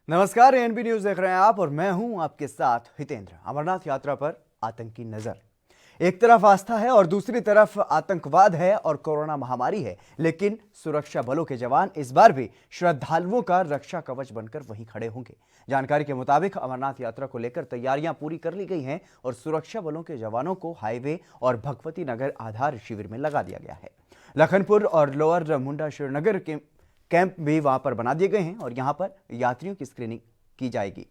नमस्कार, ANB news देख रहे हैं आप और मैं हूं आपके साथ हितेंद्र। अमरनाथ यात्रा पर आतंकी नजर। एक तरफ आस्था है और दूसरी तरफ आतंकवाद है और कोरोना महामारी है, लेकिन सुरक्षा बलों के जवान इस बार भी श्रद्धालुओं का रक्षा कवच बनकर वहीं खड़े होंगे। जानकारी के मुताबिक अमरनाथ यात्रा को लेकर तैयारियां पूरी कर ली गई हैं और सुरक्षा बलों के जवानों को हाईवे और भगवती नगर आधार शिविर में लगा दिया गया है। लखनपुर और लोअर मुंडा श्रीनगर के कैंप भी वहां पर बना दिए गए हैं और यहां पर यात्रियों की स्क्रीनिंग की जाएगी।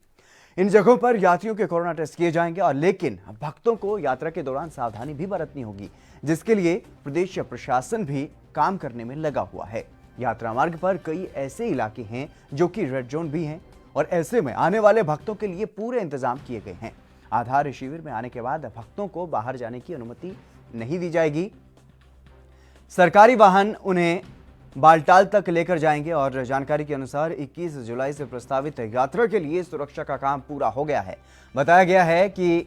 इन जगहों पर यात्रियों के कोरोना टेस्ट किए जाएंगे और लेकिन भक्तों को यात्रा के दौरान सावधानी भी बरतनी होगी, जिसके लिए प्रदेश प्रशासन भी काम करने में लगा हुआ है। यात्रा मार्ग पर कई ऐसे इलाके हैं जो कि रेड जोन भी हैं और ऐसे में आने वाले भक्तों के लिए पूरे इंतजाम किए गए हैं। आधार शिविर में आने के बाद भक्तों को बाहर जाने की अनुमति नहीं दी जाएगी। सरकारी वाहन उन्हें बालटाल तक लेकर जाएंगे और जानकारी के अनुसार 21 जुलाई से प्रस्तावित यात्रा के लिए सुरक्षा का काम पूरा हो गया है। बताया गया है कि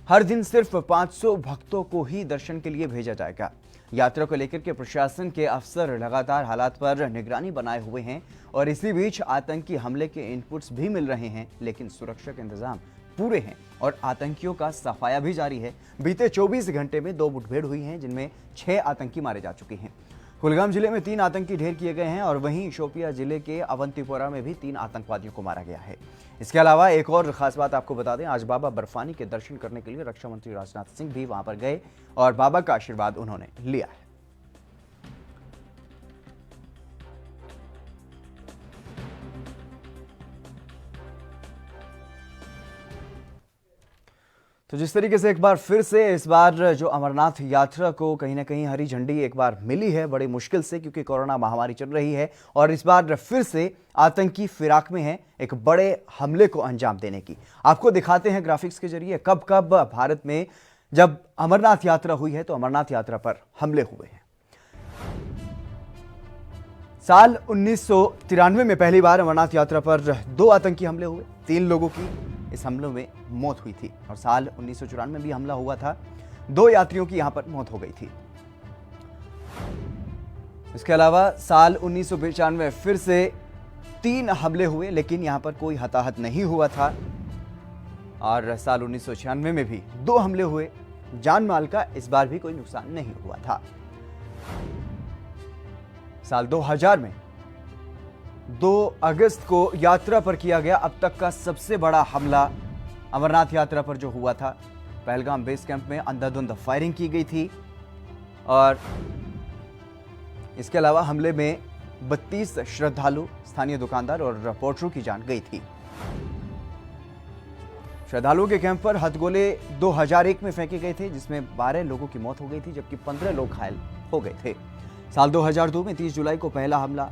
हर दिन सिर्फ 500 भक्तों को ही दर्शन के लिए भेजा जाएगा। यात्रा को लेकर के प्रशासन के अफसर लगातार हालात पर निगरानी बनाए हुए हैं और इसी बीच आतंकी हमले के इनपुट्स भी मिल रहे हैं, लेकिन सुरक्षा के इंतजाम पूरे हैं और आतंकियों का सफाया भी जारी है। बीते 24 घंटे में 2 मुठभेड़ हुई हैं, जिनमें 6 आतंकी मारे जा चुके हैं। कुलगाम जिले में 3 आतंकी ढेर किए गए हैं और वहीं शोपिया जिले के अवंतीपोरा में भी 3 आतंकवादियों को मारा गया है। इसके अलावा एक और खास बात आपको बता दें, आज बाबा बर्फानी के दर्शन करने के लिए रक्षा मंत्री राजनाथ सिंह भी वहां पर गए और बाबा का आशीर्वाद उन्होंने लिया है। तो जिस तरीके से एक बार फिर से इस बार जो अमरनाथ यात्रा को कहीं ना कहीं हरी झंडी एक बार मिली है, बड़ी मुश्किल से, क्योंकि कोरोना महामारी चल रही है और इस बार फिर से आतंकी फिराक में है एक बड़े हमले को अंजाम देने की। आपको दिखाते हैं ग्राफिक्स के जरिए कब कब भारत में जब अमरनाथ यात्रा हुई है तो अमरनाथ यात्रा पर हमले हुए हैं। साल 1993 में पहली बार अमरनाथ यात्रा पर 2 आतंकी हमले हुए। 3 लोगों की इस हमलों में मौत हुई थी और साल 1994 में भी हमला हुआ था। 2 यात्रियों की यहां पर मौत हो गई थी। इसके अलावा साल 1995 में फिर से 3 हमले हुए, लेकिन यहां पर कोई हताहत नहीं हुआ था। और साल 1996 में भी 2 हमले हुए, जान माल का इस बार भी कोई नुकसान नहीं हुआ था। साल 2000 में 2 अगस्त को यात्रा पर किया गया अब तक का सबसे बड़ा हमला अमरनाथ यात्रा पर जो हुआ था। पहलगाम बेस कैंप में अंधाधुंध फायरिंग की गई थी और इसके अलावा हमले में 32 श्रद्धालु, स्थानीय दुकानदार और रिपोर्टरों की जान गई थी। श्रद्धालुओं के कैंप पर हथगोले 2001 में फेंके गए थे, जिसमें 12 लोगों की मौत हो गई थी, जबकि 15 लोग घायल हो गए थे। साल 2002 में 30 जुलाई को पहला हमला,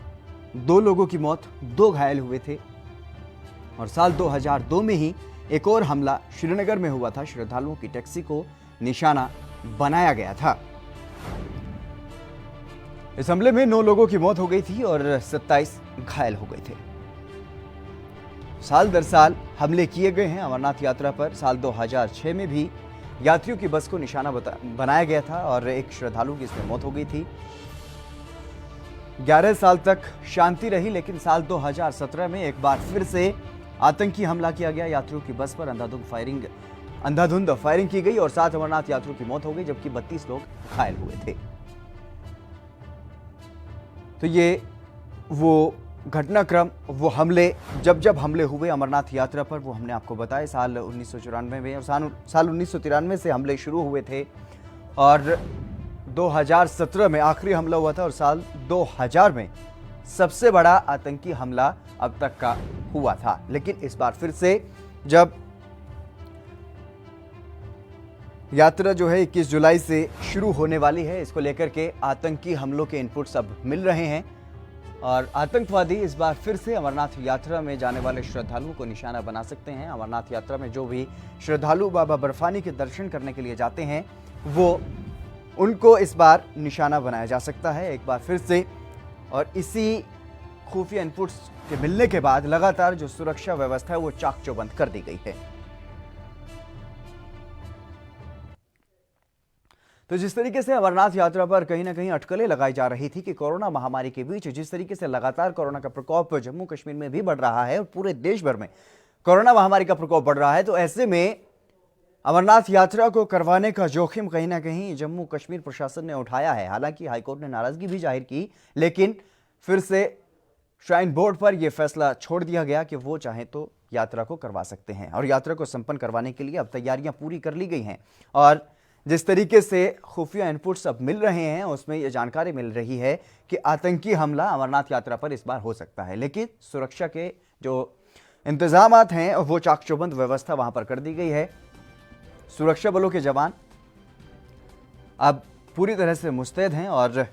2 लोगों की मौत, 2 घायल हुए थे। और साल 2002 में ही एक और हमला श्रीनगर में हुआ था। श्रद्धालुओं की टैक्सी को निशाना बनाया गया था। इस हमले में 9 लोगों की मौत हो गई थी और 27 घायल हो गए थे। साल दर साल हमले किए गए हैं अमरनाथ यात्रा पर। साल 2006 में भी यात्रियों की बस को निशाना बनाया गया था और एक श्रद्धालु की इसमें मौत हो गई थी। 11 साल तक शांति रही, लेकिन साल 2017 में एक बार फिर से आतंकी हमला किया गया। यात्रियों की बस पर अंधाधुंध फायरिंग की गई और 7 अमरनाथ यात्रियों की मौत हो गई, जबकि 32 लोग घायल हुए थे। तो ये वो घटनाक्रम, वो हमले, जब हमले हुए अमरनाथ यात्रा पर, वो हमने आपको बताया। साल 1994 में और साल 1993 से हमले शुरू हुए थे और 2017 में आखिरी हमला हुआ था और साल 2000 में सबसे बड़ा आतंकी हमला अब तक का हुआ था। लेकिन इस बार फिर से जब यात्रा जो है 21 जुलाई से शुरू होने वाली है, इसको लेकर के आतंकी हमलों के इनपुट्स अब मिल रहे हैं और आतंकवादी इस बार फिर से अमरनाथ यात्रा में जाने वाले श्रद्धालुओं को निशाना बना सकते हैं। अमरनाथ यात्रा में जो भी श्रद्धालु बाबा बर्फानी के दर्शन करने के लिए जाते हैं, वो उनको इस बार निशाना बनाया जा सकता है एक बार फिर से। और इसी खुफिया इनपुट्स के मिलने के बाद लगातार जो सुरक्षा व्यवस्था है वो चाक चौबंद कर दी गई है। तो जिस तरीके से अमरनाथ यात्रा पर कहीं ना कहीं अटकलें लगाई जा रही थी कि कोरोना महामारी के बीच जिस तरीके से लगातार कोरोना का प्रकोप जम्मू कश्मीर में भी बढ़ रहा है और पूरे देश भर में कोरोना महामारी का प्रकोप बढ़ रहा है, तो ऐसे में अमरनाथ यात्रा को करवाने का जोखिम कहीं ना कहीं जम्मू कश्मीर प्रशासन ने उठाया है। हालांकि हाईकोर्ट ने नाराजगी भी जाहिर की, लेकिन फिर से श्राइन बोर्ड पर यह फैसला छोड़ दिया गया कि वो चाहे तो यात्रा को करवा सकते हैं और यात्रा को संपन्न करवाने के लिए अब तैयारियां पूरी कर ली गई हैं। और जिस तरीके से खुफिया इनपुट्स अब मिल रहे हैं उसमें यह जानकारी मिल रही है कि आतंकी हमला अमरनाथ यात्रा पर इस बार हो सकता है, लेकिन सुरक्षा के जो इंतजामात हैं वो चाक-चौबंद व्यवस्था वहां पर कर दी गई है। सुरक्षा बलों के जवान अब पूरी तरह से मुस्तैद हैं और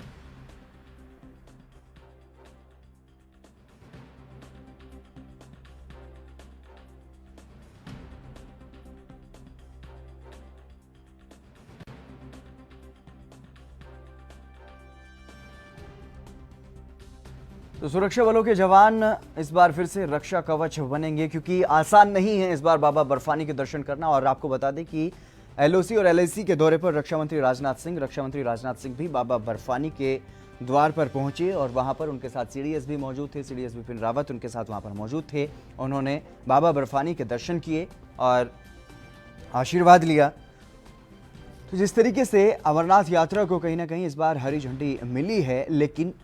तो सुरक्षा बलों के जवान इस बार फिर से रक्षा कवच बनेंगे, क्योंकि आसान नहीं है इस बार बाबा बर्फानी के दर्शन करना। और आपको बता दें कि एलओसी और एलएसी के दौरे पर रक्षा मंत्री राजनाथ सिंह भी बाबा बर्फानी के द्वार पर पहुंचे और वहां पर उनके साथ सीडीएस भी मौजूद थे। सीडीएस बिपिन रावत उनके साथ वहां पर मौजूद थे। उन्होंने बाबा बर्फानी के दर्शन किए और आशीर्वाद लिया। तो जिस तरीके से अमरनाथ यात्रा को कहीं ना कहीं इस बार हरी झंडी मिली है, लेकिन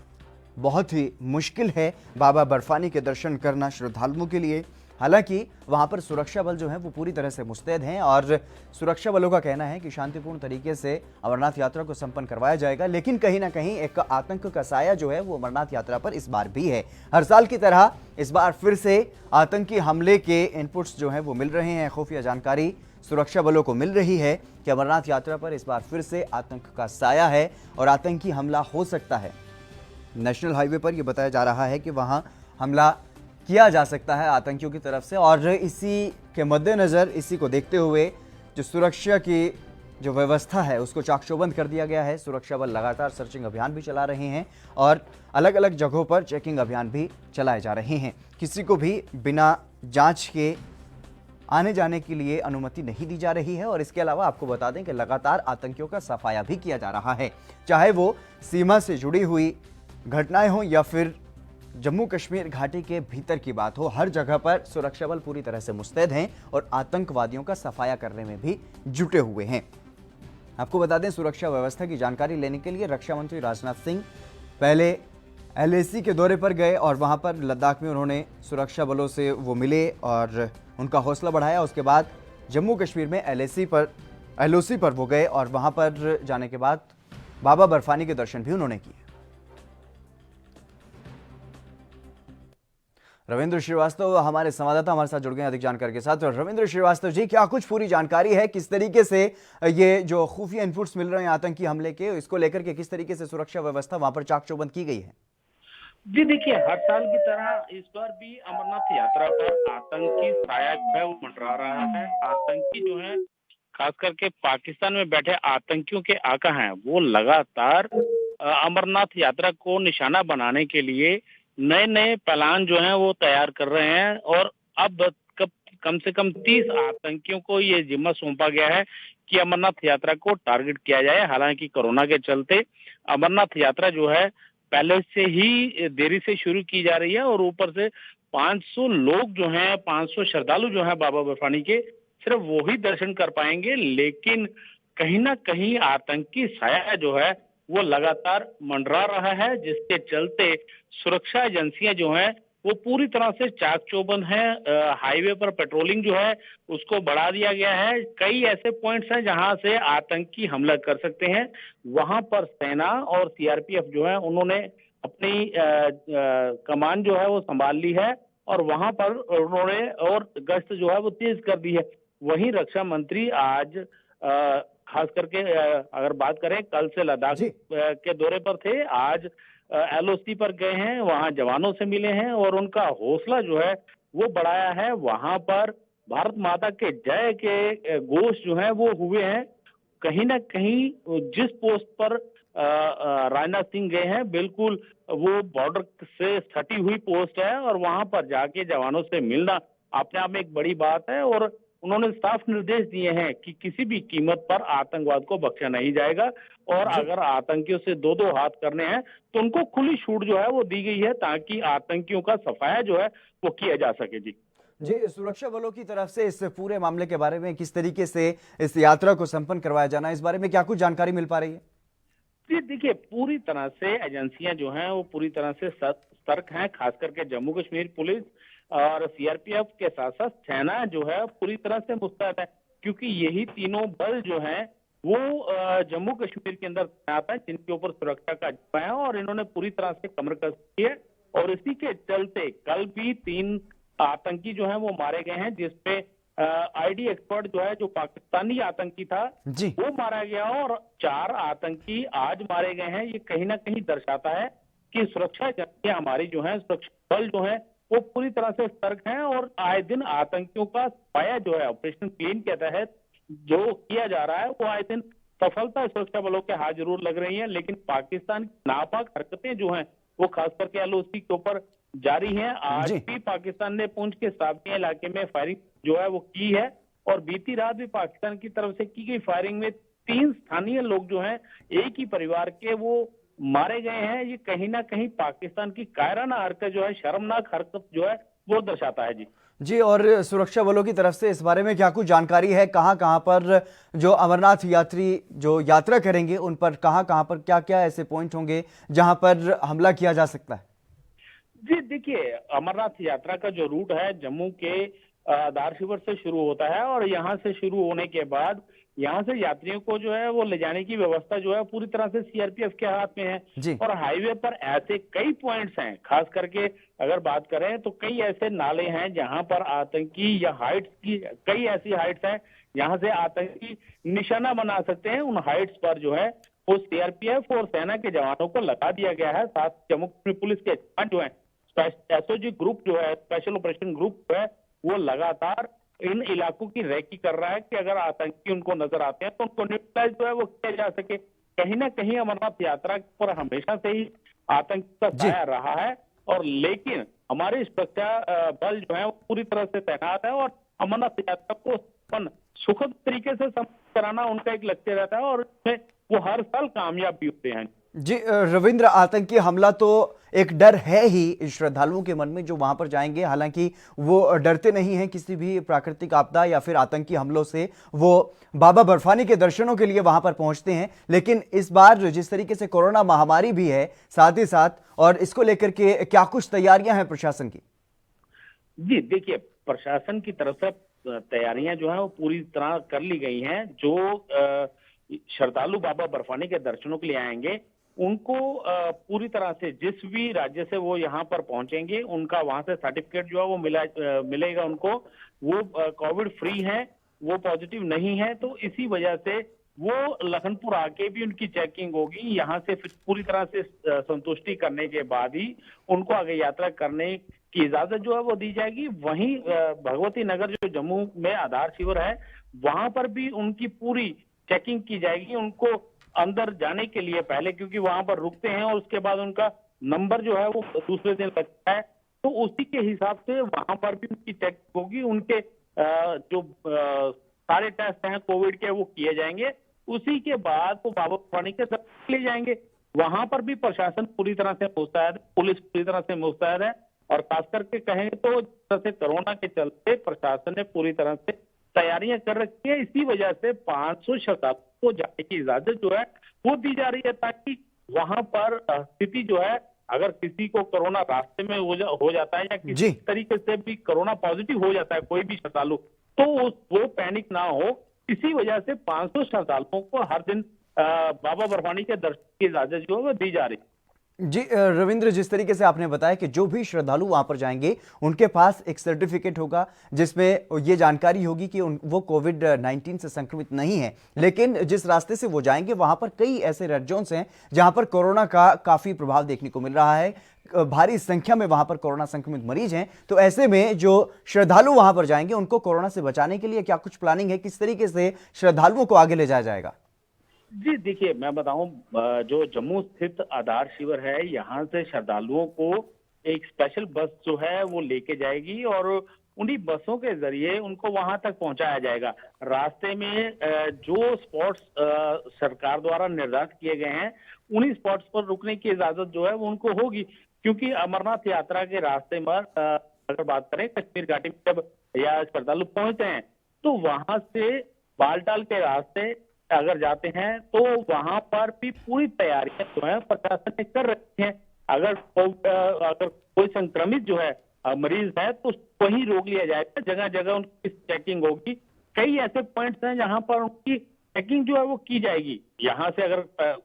बहुत ही मुश्किल है बाबा बर्फानी के दर्शन करना श्रद्धालुओं के लिए। हालांकि वहां पर सुरक्षा बल जो है वो पूरी तरह से मुस्तैद हैं और सुरक्षा बलों का कहना है कि शांतिपूर्ण तरीके से अमरनाथ यात्रा को संपन्न करवाया जाएगा, लेकिन कहीं ना कहीं एक आतंक का साया जो है वो अमरनाथ यात्रा पर इस बार भी है। हर साल की तरह इस बार फिर से आतंकी हमले के इनपुट्स जो है वो मिल रहे हैं। खुफिया जानकारी सुरक्षा बलों को मिल रही है कि अमरनाथ यात्रा पर इस बार फिर से आतंक का साया है और आतंकी हमला हो सकता है। नेशनल हाईवे पर यह बताया जा रहा है कि वहां हमला किया जा सकता है आतंकियों की तरफ से, और इसी के मद्देनज़र, इसी को देखते हुए जो सुरक्षा की जो व्यवस्था है उसको चाक-चौबंद कर दिया गया है। सुरक्षा बल लगातार सर्चिंग अभियान भी चला रहे हैं और अलग अलग जगहों पर चेकिंग अभियान भी चलाए जा रहे हैं। किसी को भी बिना जांच के आने जाने के लिए अनुमति नहीं दी जा रही है। और इसके अलावा आपको बता दें कि लगातार आतंकियों का सफाया भी किया जा रहा है, चाहे वो सीमा से जुड़ी हुई घटनाएं हो या फिर जम्मू कश्मीर घाटी के भीतर की बात हो। हर जगह पर सुरक्षा बल पूरी तरह से मुस्तैद हैं और आतंकवादियों का सफाया करने में भी जुटे हुए हैं। आपको बता दें, सुरक्षा व्यवस्था की जानकारी लेने के लिए रक्षा मंत्री राजनाथ सिंह पहले एलएसी के दौरे पर गए और वहां पर लद्दाख में उन्होंने सुरक्षा बलों से वो मिले और उनका हौसला बढ़ाया। उसके बाद जम्मू कश्मीर में एलओसी पर वो गए और वहां पर जाने के बाद बाबा बर्फानी के दर्शन भी उन्होंने किए। रविंद्र श्रीवास्तव हमारे संवाददाता हमारे साथ जुड़ गए अधिक जानकारी के साथ। और रविंद्र श्रीवास्तव जी, क्या कुछ पूरी जानकारी है, किस तरीके से ये जो खुफिया इनपुट्स मिल रहे हैं आतंकी हमले के, इसको लेकर के किस तरीके से सुरक्षा व्यवस्था वहां पर चाक-चौबंद की गई है? जी देखिए, हर साल की तरह इस बार भी अमरनाथ यात्रा पर आतंकी साया जो है वो मंडरा रहा है। आतंकी जो है, खास करके पाकिस्तान में बैठे आतंकियों के आका हैं, वो लगातार अमरनाथ यात्रा को निशाना बनाने के लिए नए नए प्लान जो हैं वो तैयार कर रहे हैं। और अब कम से कम 30 आतंकियों को ये जिम्मा सौंपा गया है कि अमरनाथ यात्रा को टारगेट किया जाए। हालांकि कोरोना के चलते अमरनाथ यात्रा जो है पहले से ही देरी से शुरू की जा रही है और ऊपर से 500 लोग जो हैं, 500 श्रद्धालु जो हैं बाबा बर्फानी के, सिर्फ वो ही दर्शन कर पाएंगे। लेकिन कहीं ना कहीं आतंकी साया जो है वो लगातार मंडरा रहा है, जिसके चलते सुरक्षा एजेंसियां जो हैं वो पूरी तरह से चाक-चौबंद हैं। हाईवे पर पेट्रोलिंग जो है उसको बढ़ा दिया गया है। कई ऐसे पॉइंट्स हैं जहां से आतंकी हमला कर सकते हैं। वहां पर सेना और सीआरपीएफ जो है उन्होंने अपनी कमान जो है वो संभाल ली है और वहां पर उन्होंने और गश्त जो है वो तेज कर दी है। वहीं रक्षा मंत्री आज खास करके अगर बात करें, कल से लद्दाख के दौरे पर थे, आज एलओसी पर गए हैं, वहां जवानों से मिले हैं और उनका हौसला जो है वो बढ़ाया है। वहां पर भारत माता के जय के घोष जो है वो हुए हैं। कहीं ना कहीं जिस पोस्ट पर राजनाथ सिंह गए हैं, बिल्कुल वो बॉर्डर से सटी हुई पोस्ट है और वहां पर जाके जवानों से मिलना अपने आप में एक बड़ी बात है। और उन्होंने साफ निर्देश दिए हैं कि किसी भी कीमत पर आतंकवाद को बख्शा नहीं जाएगा और जी अगर आतंकियों से दो दो हाथ करने हैं तो उनको खुली छूट जो है वो दी गई है, ताकि आतंकियों का सफाया जो है वो किया जा सके। जी जी, सुरक्षा बलों की तरफ से इस पूरे मामले के बारे में किस तरीके से इस यात्रा को संपन्न करवाया जाना, इस बारे में क्या कुछ जानकारी मिल पा रही है? जी, देखिए पूरी तरह से एजेंसियां जो हैं वो पूरी तरह से सतर्क हैं, खास करके जम्मू कश्मीर पुलिस और सीआरपीएफ के साथ साथ सेना जो है पूरी तरह से मुस्तैद है, क्योंकि यही तीनों बल जो हैं वो जम्मू कश्मीर के अंदर तैनात है, जिनके ऊपर सुरक्षा का जिम्मा है और इन्होंने पूरी तरह से कमर कस की है। और इसी के चलते कल भी 3 आतंकी जो हैं वो मारे गए हैं, जिसपे आईडी एक्सपर्ट जो है, जो पाकिस्तानी आतंकी था, जी वो मारा गया और 4 आतंकी आज मारे गए हैं। ये कहीं ना कहीं दर्शाता है कि सुरक्षा एजेंसियां हमारी जो है, सुरक्षा बल जो है वो पूरी तरह से सतर्क हैं और आए दिन आतंकियों का सफाया जो है ऑपरेशन क्लीन के तहत जो किया जा रहा है वो आए दिन सफलता सुरक्षा बलों के हाथ जरूर लग रही है। लेकिन पाकिस्तान की नापाक हरकतें जो हैं वो खास करके एलओसी के ऊपर जारी हैं। आज जी भी पाकिस्तान ने पुंछ के साबनिया इलाके में फायरिंग जो है वो की है और बीती रात भी पाकिस्तान की तरफ से की गई फायरिंग में 3 स्थानीय लोग जो हैं एक ही परिवार के वो मारे गए हैं। ये कहीं ना कहीं पाकिस्तान की कायराना हरकत जो है, शर्मनाक हरकत जो है वो दर्शाता है। जी जी, और सुरक्षा बलों की तरफ से इस बारे में क्या कुछ जानकारी है? कहाँ कहाँ पर जो अमरनाथ यात्री जो यात्रा करेंगे उन पर कहाँ कहाँ पर क्या क्या ऐसे पॉइंट होंगे जहां पर हमला किया जा सकता है? जी, देखिए अमरनाथ यात्रा का जो रूट है जम्मू के दार शिविर से शुरू होता है और यहाँ से शुरू होने के बाद यहाँ से यात्रियों को जो है वो ले जाने की व्यवस्था जो है पूरी तरह से सीआरपीएफ के हाथ में है। जी और हाईवे पर ऐसे कई पॉइंट्स हैं, खास करके अगर बात करें तो कई ऐसे नाले हैं जहां पर आतंकी या हाइट्स की कई ऐसी हाइट्स हैं जहां से आतंकी निशाना बना सकते हैं। उन हाइट्स पर जो है वो सीआरपीएफ और सेना के जवानों को लगा दिया गया है। साथ जम्मू कश्मीर पुलिस के जवान जो है, एसओजी ग्रुप जो है, स्पेशल ऑपरेशन ग्रुप जो है, वो लगातार इन इलाकों की रैकी कर रहा है कि अगर आतंकी उनको नजर आते हैं तो उनको न्यूट्रलाइज जो है वो किया जा सके। कहीं ना कहीं अमरनाथ यात्रा पर हमेशा से ही आतंक का जी साया रहा है और लेकिन हमारे सुरक्षा बल जो है वो पूरी तरह से तैनात है और अमरनाथ यात्रा को सुखद तरीके से समाप्त कराना उनका एक लक्ष्य रहता है और उसमें वो हर साल कामयाब भी होते हैं। जी, रविंद्र, आतंकी हमला तो एक डर है ही श्रद्धालुओं के मन में जो वहां पर जाएंगे। हालांकि वो डरते नहीं हैं किसी भी प्राकृतिक आपदा या फिर आतंकी हमलों से। वो बाबा बर्फानी के दर्शनों के लिए वहां पर पहुंचते हैं। लेकिन इस बार जिस तरीके से कोरोना महामारी भी है साथ ही साथ, और इसको लेकर के क्या कुछ तैयारियां हैं प्रशासन की? जी, देखिए प्रशासन की तरफ से तैयारियां जो है वो पूरी तरह कर ली गई हैं। जो श्रद्धालु बाबा बर्फानी के दर्शनों के लिए आएंगे उनको पूरी तरह से जिस भी राज्य से वो यहाँ पर पहुंचेंगे उनका वहां से सर्टिफिकेट जो है वो मिलेगा उनको। वो कोविड फ्री है, वो पॉजिटिव नहीं है, तो इसी वजह से वो लखनपुर आके भी उनकी चेकिंग होगी। यहाँ से फिर पूरी तरह से संतुष्टि करने के बाद ही उनको आगे यात्रा करने की इजाजत जो है वो दी जाएगी। वहीं भगवती नगर जो जम्मू में आधार शिविर है वहां पर भी उनकी पूरी चेकिंग की जाएगी उनको अंदर जाने के लिए पहले, क्योंकि वहां पर रुकते हैं और उसके बाद उनका नंबर जो है वो दूसरे दिन लगता है, तो उसी के हिसाब से वहां पर भी उनकी चेकिंग होगी। उनके जो सारे टेस्ट हैं कोविड के वो किए जाएंगे। उसी के बाद वो बाबा बर्फानी के दर्शन ले जाएंगे। वहां पर भी प्रशासन पूरी तरह से मुस्तैद है, पुलिस पूरी तरह से मुस्तैद है और खास करके कहें तो जैसे कोरोना के चलते प्रशासन ने पूरी तरह से तैयारियां कर रखी है। इसी वजह से 500 श्रद्धालुओं को जाने की इजाजत जो है वो दी जा रही है, ताकि वहां पर स्थिति जो है अगर किसी को कोरोना रास्ते में हो जाता है या किसी तरीके से भी कोरोना पॉजिटिव हो जाता है कोई भी श्रद्धालु, तो वो पैनिक ना हो। इसी वजह से 500 श्रद्धालुओं को हर दिन बाबा बर्फानी के दर्शन की इजाजत जो है वो दी जा रही है। जी रविंद्र, जिस तरीके से आपने बताया कि जो भी श्रद्धालु वहां पर जाएंगे उनके पास एक सर्टिफिकेट होगा जिसमें ये जानकारी होगी कि वो कोविड-19 से संक्रमित नहीं है। लेकिन जिस रास्ते से वो जाएंगे वहां पर कई ऐसे रेड जोन्स हैं जहां पर कोरोना का काफी प्रभाव देखने को मिल रहा है। भारी संख्या में वहां पर कोरोना संक्रमित मरीज हैं। तो ऐसे में जो श्रद्धालु वहां पर जाएंगे उनको कोरोना से बचाने के लिए क्या कुछ प्लानिंग है? किस तरीके से श्रद्धालुओं को आगे ले जाया जाएगा? जी देखिए, मैं बताऊं, जो जम्मू स्थित आधार शिविर है यहाँ से श्रद्धालुओं को एक स्पेशल बस जो है वो लेके जाएगी और उन्हीं बसों के जरिए उनको वहां तक पहुंचाया जाएगा। रास्ते में जो स्पॉट्स सरकार द्वारा निर्धारित किए गए हैं, उन्हीं स्पॉट्स पर रुकने की इजाजत जो है वो उनको होगी, क्योंकि अमरनाथ यात्रा के रास्ते पर अगर बात करें कश्मीर घाटी में जब या श्रद्धालु पहुंचते हैं तो वहां से बालटाल के रास्ते अगर जाते हैं तो वहां पर भी पूरी तैयारियां जो है प्रशासन ने कर रखी है। अगर कोई संक्रमित जो है मरीज है तो उसको वहीं रोक लिया जाएगा, जगह जगह उनकी चेकिंग होगी। कई ऐसे पॉइंट्स हैं जहां पर उनकी चेकिंग जो है वो की जाएगी। यहाँ से अगर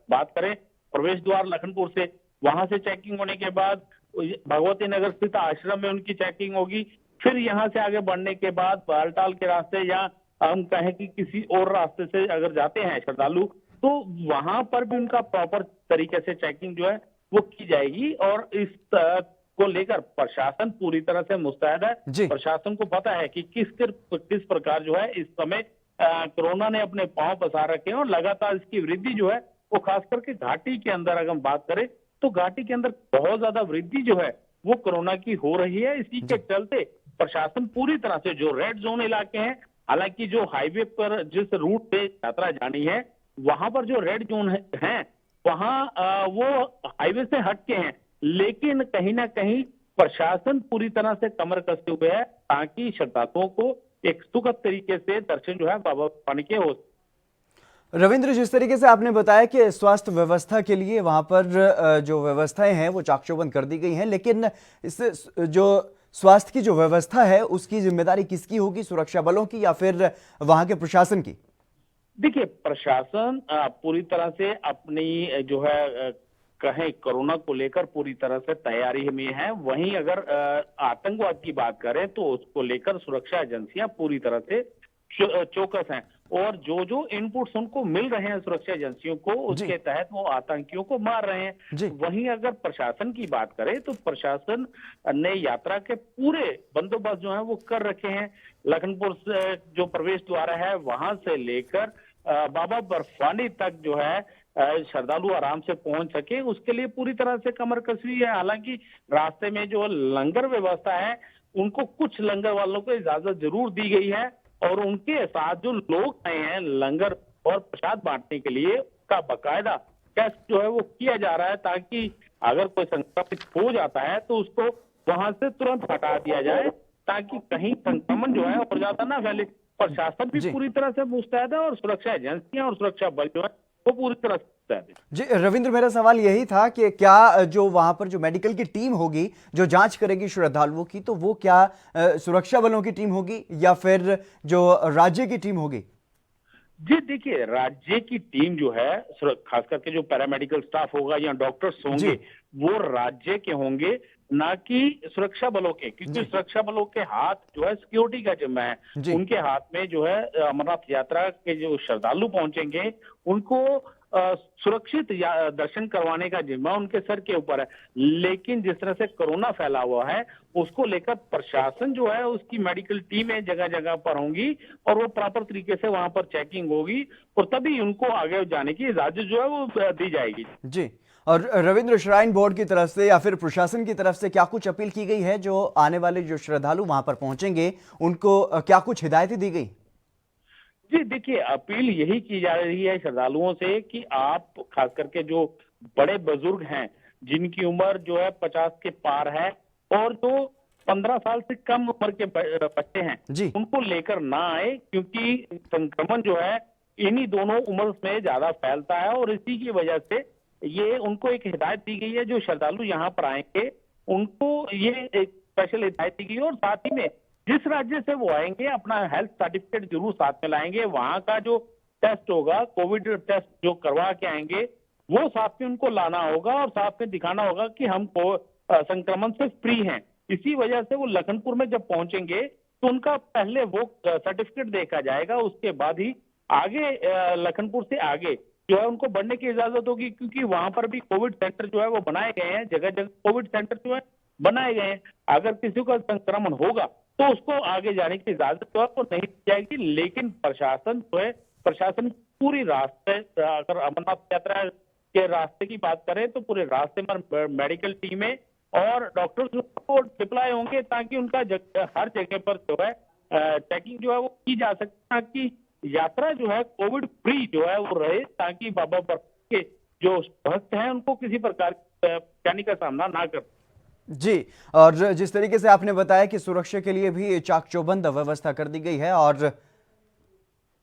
बात करें प्रवेश द्वार लखनपुर से, वहां से चेकिंग होने के बाद भगवती नगर स्थित आश्रम में उनकी चेकिंग होगी। फिर यहाँ से आगे बढ़ने के बाद बालटाल के रास्ते या हम कहें कि किसी और रास्ते से अगर जाते हैं श्रद्धालु तो वहां पर भी उनका प्रॉपर तरीके से चेकिंग जो है वो की जाएगी। और इस को लेकर प्रशासन पूरी तरह से मुस्तैद है। प्रशासन को पता है कि किस प्रकार जो है इस समय कोरोना ने अपने पांव पसार रखे हैं और लगातार इसकी वृद्धि जो है वो खास करके घाटी के अंदर अगर हम बात करें तो घाटी के अंदर बहुत ज्यादा वृद्धि जो है वो कोरोना की हो रही है। इसी के चलते प्रशासन पूरी तरह से जो रेड जोन इलाके हैं, हालांकि जो हाईवे पर जिस रूट पे यात्रा जानी है वहां पर जो रेड जोन है वहां वो हाईवे से हटके हैं, लेकिन कहीं ना कहीं प्रशासन पूरी तरह से कमर कसते हुए है ताकि श्रद्धालुओं को एक सुखद तरीके से दर्शन जो है बाबा पानी के हो। रविंद्र, जिस तरीके से आपने बताया कि स्वास्थ्य व्यवस्था के लिए वहां पर जो व्यवस्थाएं हैं वो चाक-चौबंद कर दी गई हैं, लेकिन इस जो स्वास्थ्य की जो व्यवस्था है उसकी जिम्मेदारी किसकी होगी, सुरक्षा बलों की या फिर वहां के प्रशासन की? देखिए, प्रशासन पूरी तरह से अपनी जो है कहें कोरोना को लेकर पूरी तरह से तैयारी में है। वहीं अगर आतंकवाद की बात करें तो उसको लेकर सुरक्षा एजेंसियां पूरी तरह से चौकस हैं और जो जो इनपुट्स उनको मिल रहे हैं सुरक्षा एजेंसियों को उसके तहत वो आतंकियों को मार रहे हैं। वहीं अगर प्रशासन की बात करें तो प्रशासन ने यात्रा के पूरे बंदोबस्त जो है वो कर रखे हैं। लखनपुर से जो प्रवेश द्वार है वहां से लेकर बाबा बर्फानी तक जो है श्रद्धालु आराम से पहुंच सके उसके लिए पूरी तरह से कमर कसी है। हालांकि रास्ते में जो लंगर व्यवस्था है उनको कुछ लंगर वालों को इजाजत जरूर दी गई है और उनके साथ जो लोग आए हैं लंगर और प्रसाद बांटने के लिए उसका बाकायदा टेस्ट जो है वो किया जा रहा है ताकि अगर कोई संक्रमित हो जाता है तो उसको वहां से तुरंत हटा दिया जाए ताकि कहीं संक्रमण जो है और ज्यादा ना फैले। प्रशासन भी पूरी तरह से मुस्तैद है और सुरक्षा एजेंसियां और सुरक्षा बल जो है वो पूरी तरह से। जी रविंद्र, मेरा सवाल यही था कि क्या जो वहां पर जो मेडिकल की टीम होगी जो जांच करेगी श्रद्धालुओं की, तो वो क्या सुरक्षा बलों की टीम होगी या फिर जो राज्य की टीम होगी? जी देखिए, राज्य की टीम जो है खास करके जो पैरामेडिकल स्टाफ होगा या डॉक्टर्स होंगे वो राज्य के होंगे, ना कि सुरक्षा बलों के, क्योंकि सुरक्षा बलों के हाथ जो है सिक्योरिटी का जिम्मा है। उनके हाथ में जो है अमरनाथ यात्रा के जो श्रद्धालु पहुंचेंगे उनको सुरक्षित दर्शन करवाने का जिम्मा उनके सर के ऊपर है। लेकिन जिस तरह से कोरोना फैला हुआ है उसको लेकर प्रशासन जो है उसकी मेडिकल टीमें जगह जगह पर होंगी और वो प्रॉपर तरीके से वहां पर चेकिंग होगी और तभी उनको आगे जाने की इजाजत जो है वो दी जाएगी। जी, और रविंद्र, श्राइन बोर्ड की तरफ से या फिर प्रशासन की तरफ से क्या कुछ अपील की गई है? जो आने वाले जो श्रद्धालु वहां पर पहुंचेंगे उनको क्या कुछ हिदायतें दी गई? जी देखिए, अपील यही की जा रही है श्रद्धालुओं से कि आप खास करके जो बड़े बुजुर्ग हैं जिनकी उम्र जो है 50 के पार है और जो 15 साल से कम उम्र के बच्चे हैं उनको लेकर ना आए, क्योंकि संक्रमण जो है इन्हीं दोनों उम्र में ज्यादा फैलता है और इसी की वजह से ये उनको एक हिदायत दी गई है। जो श्रद्धालु यहाँ पर आएंगे उनको ये एक स्पेशल हिदायत दी गई है और साथ ही में जिस राज्य से वो आएंगे अपना हेल्थ सर्टिफिकेट जरूर साथ में लाएंगे। वहां का जो टेस्ट होगा, कोविड टेस्ट जो करवा के आएंगे वो साथ में उनको लाना होगा और साथ में दिखाना होगा कि हम संक्रमण से फ्री हैं। इसी वजह से वो लखनपुर में जब पहुंचेंगे तो उनका पहले वो सर्टिफिकेट देखा जाएगा, उसके बाद ही आगे लखनपुर से आगे जो है उनको बढ़ने की इजाजत होगी, क्योंकि वहां पर भी कोविड सेंटर जो है वो बनाए गए हैं, जगह जगह कोविड सेंटर जो है बनाए गए हैं। अगर किसी का संक्रमण होगा तो उसको आगे जाने की इजाजत तो आपको नहीं दी जाएगी। लेकिन प्रशासन जो है, प्रशासन पूरी रास्ते, अगर अमरनाथ यात्रा के रास्ते की बात करें तो पूरे रास्ते पर मेडिकल टीमें और डॉक्टर जो है वो डिप्लॉय होंगे ताकि उनका हर जगह पर जो है चेकिंग जो है वो की जा सके, ताकि यात्रा जो है कोविड फ्री जो है वो रहे, ताकि बाबा बर्फानी के जो भक्त हैं उनको किसी प्रकार की परेशानी का सामना ना कर। जी। और जिस तरीके से आपने बताया कि सुरक्षा के लिए भी चाक चौबंद व्यवस्था कर दी गई है। और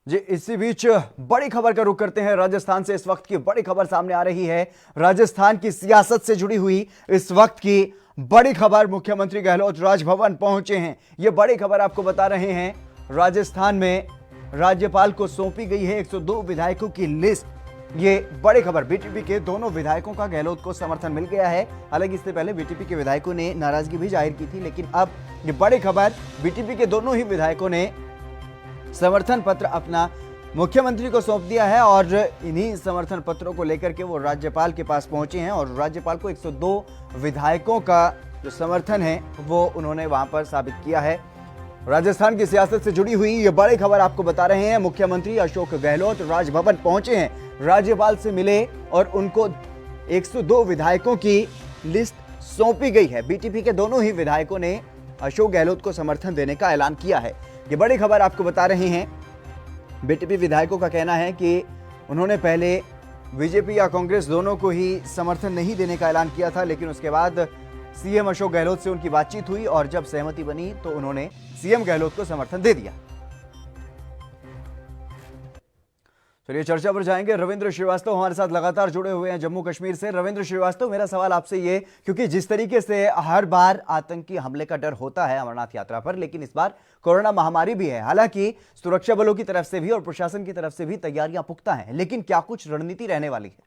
जी, इसी बीच बड़ी खबर का रुख करते हैं राजस्थान से। इस वक्त की बड़ी खबर सामने आ रही है, राजस्थान की सियासत से जुड़ी हुई इस वक्त की बड़ी खबर। मुख्यमंत्री गहलोत राजभवन पहुंचे हैं। यह बड़ी खबर आपको बता रहे हैं। राजस्थान में राज्यपाल को सौंपी गई है 102 विधायकों की लिस्ट। ये बड़ी खबर, बीटीपी के दोनों विधायकों का गहलोत को समर्थन मिल गया है। हालांकि इससे पहले बीटीपी के विधायकों ने नाराजगी भी जाहिर की थी, लेकिन अब ये बड़ी खबर, बीटीपी के दोनों ही विधायकों ने समर्थन पत्र अपना मुख्यमंत्री को सौंप दिया है। और इन्हीं समर्थन पत्रों को लेकर के वो राज्यपाल के पास पहुंचे हैं और राज्यपाल को 102 विधायकों का जो समर्थन है वो उन्होंने वहां पर साबित किया है। राजस्थान की सियासत से जुड़ी हुई ये बड़ी खबर आपको बता रहे हैं। मुख्यमंत्री अशोक गहलोत राजभवन पहुंचे हैं, राज्यपाल से मिले और उनको 102 विधायकों की लिस्ट सौंपी गई है। बीटीपी के दोनों ही विधायकों ने अशोक गहलोत को समर्थन देने का ऐलान किया है। ये बड़ी खबर आपको बता रहे हैं। बीटीपी विधायकों का कहना है कि उन्होंने पहले बीजेपी या कांग्रेस दोनों को ही समर्थन नहीं देने का ऐलान किया था, लेकिन उसके बाद सीएम अशोक गहलोत से उनकी बातचीत हुई और जब सहमति बनी तो उन्होंने सीएम गहलोत को समर्थन दे दिया। चलिए चर्चा पर जाएंगे। रविंद्र श्रीवास्तव हमारे साथ लगातार जुड़े हुए हैं जम्मू कश्मीर से। रविंद्र श्रीवास्तव, मेरा सवाल आपसे ये, क्योंकि जिस तरीके से हर बार आतंकी हमले का डर होता है अमरनाथ यात्रा पर, लेकिन इस बार कोरोना महामारी भी है। हालांकि सुरक्षा बलों की तरफ से भी और प्रशासन की तरफ से भी तैयारियां पुख्ता हैं, लेकिन क्या कुछ रणनीति रहने वाली है?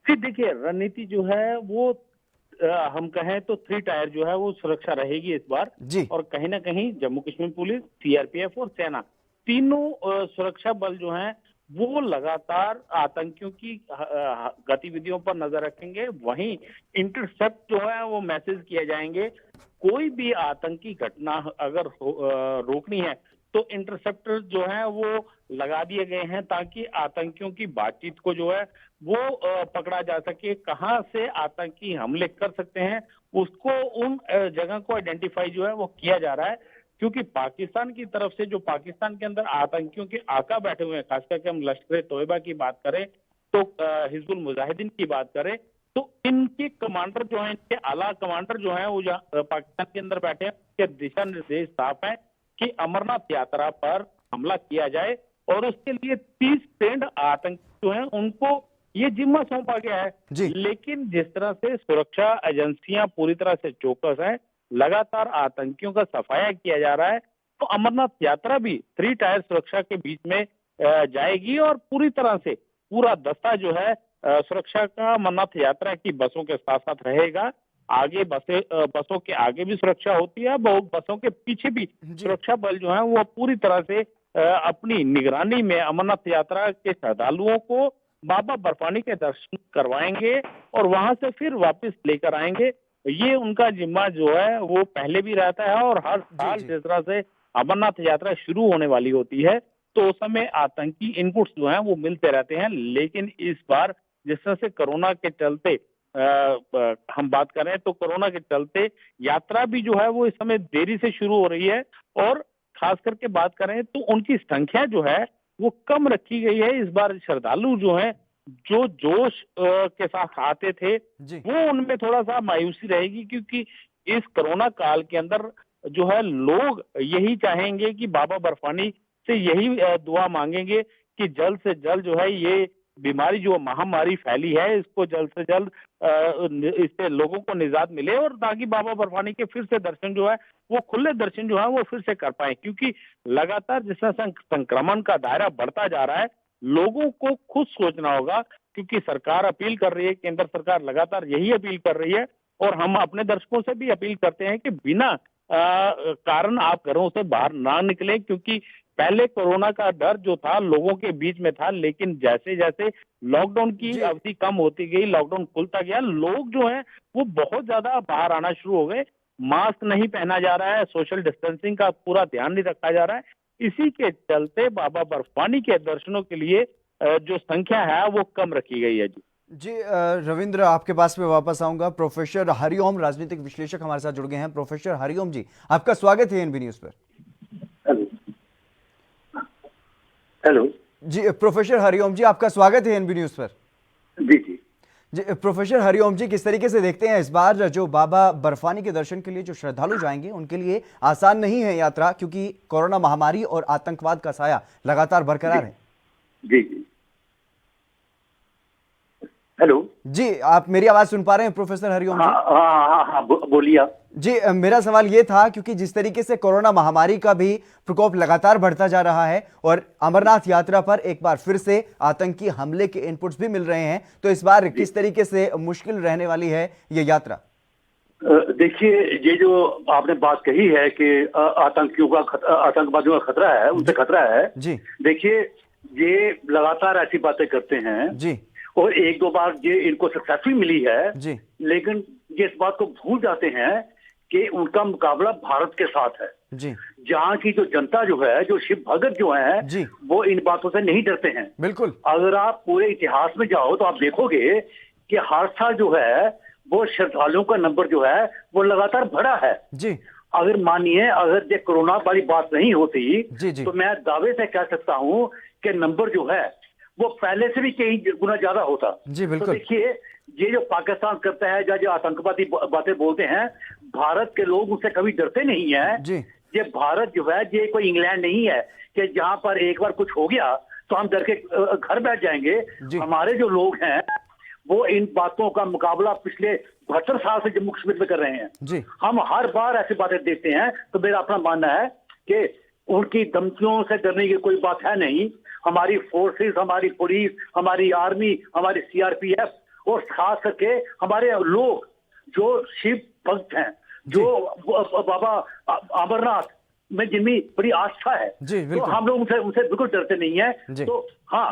जी देखिए, रणनीति जो है वो हम कहें तो 3 टायर जो है वो सुरक्षा रहेगी इस बार जी। और कहीं ना कहीं जम्मू कश्मीर पुलिस, सीआरपीएफ और सेना, तीनों सुरक्षा बल जो हैं वो लगातार आतंकियों की गतिविधियों पर नजर रखेंगे। वहीं इंटरसेप्ट जो है वो मैसेज किए जाएंगे। कोई भी आतंकी घटना अगर रोकनी है तो इंटरसेप्टर जो है वो लगा दिए गए हैं, ताकि आतंकियों की बातचीत को जो है वो पकड़ा जा सके। कहां से आतंकी हमले कर सकते हैं उसको, उन जगह को आइडेंटिफाई जो है वो किया जा रहा है। क्योंकि पाकिस्तान की तरफ से जो पाकिस्तान के अंदर आतंकियों के आका बैठे हुए हैं, खास करके हम लश्कर तोयबा की बात करें तो हिजबुल मुजाहिदीन की बात करें तो इनके कमांडर जो हैं, इनके आला कमांडर जो हैं वो पाकिस्तान के अंदर बैठे हैं। उनके दिशा निर्देश साफ है कि अमरनाथ यात्रा पर हमला किया जाए और उसके लिए 30 ट्रेंड आतंकी जो हैं उनको ये जिम्मा सौंपा गया है। लेकिन जिस तरह से सुरक्षा एजेंसियां पूरी तरह से चौकस हैं, लगातार आतंकियों का सफाया किया जा रहा है, तो अमरनाथ यात्रा भी 3 टायर सुरक्षा के बीच में जाएगी और पूरी तरह से पूरा दस्ता जो है सुरक्षा का अमरनाथ यात्रा की बसों के साथ साथ रहेगा। आगे बसों के आगे भी सुरक्षा होती है, बसों के पीछे भी सुरक्षा बल जो है वो पूरी तरह से अपनी निगरानी में अमरनाथ यात्रा के श्रद्धालुओं को बाबा बर्फानी के दर्शन करवाएंगे और वहां से फिर वापस लेकर आएंगे। ये उनका जिम्मा जो है वो पहले भी रहता है और हर साल जिस तरह से अमरनाथ यात्रा शुरू होने वाली होती है तो उस समय आतंकी इनपुट्स जो हैं वो मिलते रहते हैं। लेकिन इस बार जिस तरह से कोरोना के चलते हम बात करें तो कोरोना के चलते यात्रा भी जो है वो इस समय देरी से शुरू हो रही है और खास करके बात करें तो उनकी संख्या जो है वो कम रखी गई है। इस बार श्रद्धालु जो हैं जो जोश के साथ आते थे वो उनमें थोड़ा सा मायूसी रहेगी, क्योंकि इस कोरोना काल के अंदर जो है लोग यही चाहेंगे कि बाबा बर्फानी से यही दुआ मांगेंगे कि जल्द से जल्द जो है ये बीमारी जो महामारी फैली है इसको जल्द से जल्द इससे लोगों को निजात मिले और ताकि बाबा बर्फानी के फिर से दर्शन जो है वो खुले दर्शन जो है वो फिर से कर पाए। क्योंकि लगातार जिस तरह संक्रमण का दायरा बढ़ता जा रहा है, लोगों को खुद सोचना होगा, क्योंकि सरकार अपील कर रही है, केंद्र सरकार लगातार यही अपील कर रही है और हम अपने दर्शकों से भी अपील करते हैं कि बिना कारण आप घरों से बाहर ना निकलें। क्योंकि पहले कोरोना का डर जो था लोगों के बीच में था, लेकिन जैसे जैसे लॉकडाउन की अवधि कम होती गई, लॉकडाउन खुलता गया, लोग जो हैं वो बहुत ज्यादा बाहर आना शुरू हो गए। मास्क नहीं पहना जा रहा है, सोशल डिस्टेंसिंग का पूरा ध्यान नहीं रखा जा रहा है। इसी के चलते बाबा बर्फानी के दर्शनों के लिए जो संख्या है वो कम रखी गई है। जी रविंद्र, आपके पास में वापस आऊंगा। प्रोफेसर हरिओम, राजनीतिक विश्लेषक, हमारे साथ जुड़ गए हैं। प्रोफेसर हरिओम जी, आपका स्वागत है एएनबी न्यूज पर। हेलो। हेलो। जी प्रोफेसर हरिओम जी, आपका स्वागत है एएनबी न्यूज पर। जी जी। जी प्रोफेसर हरिओम जी, किस तरीके से देखते हैं इस बार जो बाबा बर्फानी के दर्शन के लिए जो श्रद्धालु जाएंगे उनके लिए आसान नहीं है यात्रा, क्योंकि कोरोना महामारी और आतंकवाद का साया लगातार बरकरार है। जी जी। हेलो। जी, आप मेरी आवाज सुन पा रहे हैं प्रोफेसर हरिओम जी? हाँ हाँ हाँ हाँ, बोलिए आप। जी मेरा सवाल ये था, क्योंकि जिस तरीके से कोरोना महामारी का भी प्रकोप लगातार बढ़ता जा रहा है और अमरनाथ यात्रा पर एक बार फिर से आतंकी हमले के इनपुट्स भी मिल रहे हैं, तो इस बार किस तरीके से मुश्किल रहने वाली है ये यात्रा? देखिए, ये जो आपने बात कही है कि आतंकियों का आतंकवादियों का खतरा है, उनसे खतरा है। जी देखिए, ये लगातार ऐसी बातें करते हैं जी और एक दो बार ये इनको सक्सेसफुल मिली है, जी लेकिन ये इस बात को भूल जाते हैं कि उनका मुकाबला भारत के साथ है। जी जहाँ की जो जनता जो है, जो शिव भगत जो है, जी वो इन बातों से नहीं डरते हैं। बिल्कुल। अगर आप पूरे इतिहास में जाओ तो आप देखोगे कि हर साल जो है वो श्रद्धालुओं का नंबर जो है वो लगातार बढ़ा है। जी अगर मानिए, अगर ये कोरोना वाली बात नहीं होती जी जी तो मैं दावे से कह सकता हूँ कि नंबर जो है वो पहले से भी कई गुना ज्यादा होता। जी तो बिल्कुल। देखिए, ये जो पाकिस्तान करता है, जो आतंकवादी बातें बोलते हैं, भारत के लोग उससे कभी डरते नहीं है। जी ये भारत जो है, ये कोई इंग्लैंड नहीं है कि जहां पर एक बार कुछ हो गया तो हम डर के घर बैठ जाएंगे। हमारे जो लोग हैं वो इन बातों का मुकाबला पिछले 72 साल से जम्मू कश्मीर में कर रहे हैं। जी हम हर बार ऐसी बातें देखते हैं, तो मेरा अपना मानना है कि उनकी धमकियों से डरने की कोई बात है नहीं। हमारी फोर्सेस, हमारी पुलिस, हमारी आर्मी, हमारी सीआरपीएफ और खास करके हमारे लोग जो शिव भक्त हैं, जो बाबा अमरनाथ में जिनकी बड़ी आस्था है, जी तो बिल्कुल। हम लोग उनसे बिल्कुल डरते नहीं है। तो हाँ,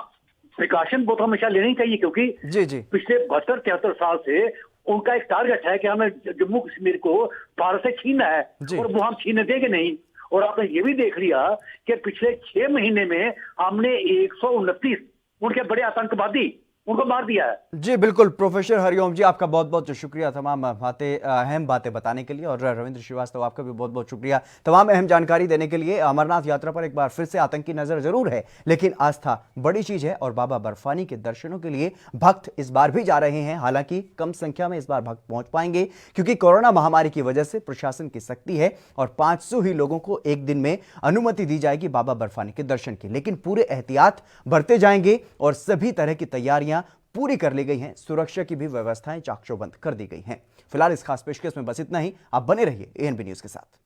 प्रिकॉशन बहुत हमेशा लेनी चाहिए, क्योंकि जी जी पिछले 72-73 साल से उनका एक टारगेट है कि हमें जम्मू कश्मीर को भारत से छीनना है, और वो हम छीनने देंगे नहीं। और आपने ये भी देख लिया कि पिछले 6 महीने में हमने 129 उनके बड़े आतंकवादी उनको मार दिया है। जी बिल्कुल। प्रोफेसर हरिओम जी, आपका बहुत बहुत शुक्रिया तमाम बातें, अहम बातें बताने के लिए। और रविंद्र श्रीवास्तव, आपका भी बहुत बहुत शुक्रिया तमाम अहम जानकारी देने के लिए। अमरनाथ यात्रा पर एक बार फिर से आतंकी नजर जरूर है, लेकिन आस्था बड़ी चीज है और बाबा बर्फानी के दर्शनों के लिए भक्त इस बार भी जा रहे हैं। हालांकि कम संख्या में इस बार भक्त पहुंच पाएंगे, क्योंकि कोरोना महामारी की वजह से प्रशासन की सख्ती है और 500 ही लोगों को एक दिन में अनुमति दी जाएगी बाबा बर्फानी के दर्शन की। लेकिन पूरे एहतियात बरते जाएंगे और सभी तरह की तैयारियां पूरी कर ली गई हैं। सुरक्षा की भी व्यवस्थाएं चाक चौबंद कर दी गई हैं। फिलहाल इस खास पेशकश में बस इतना ही। आप बने रहिए एएनबी न्यूज के साथ।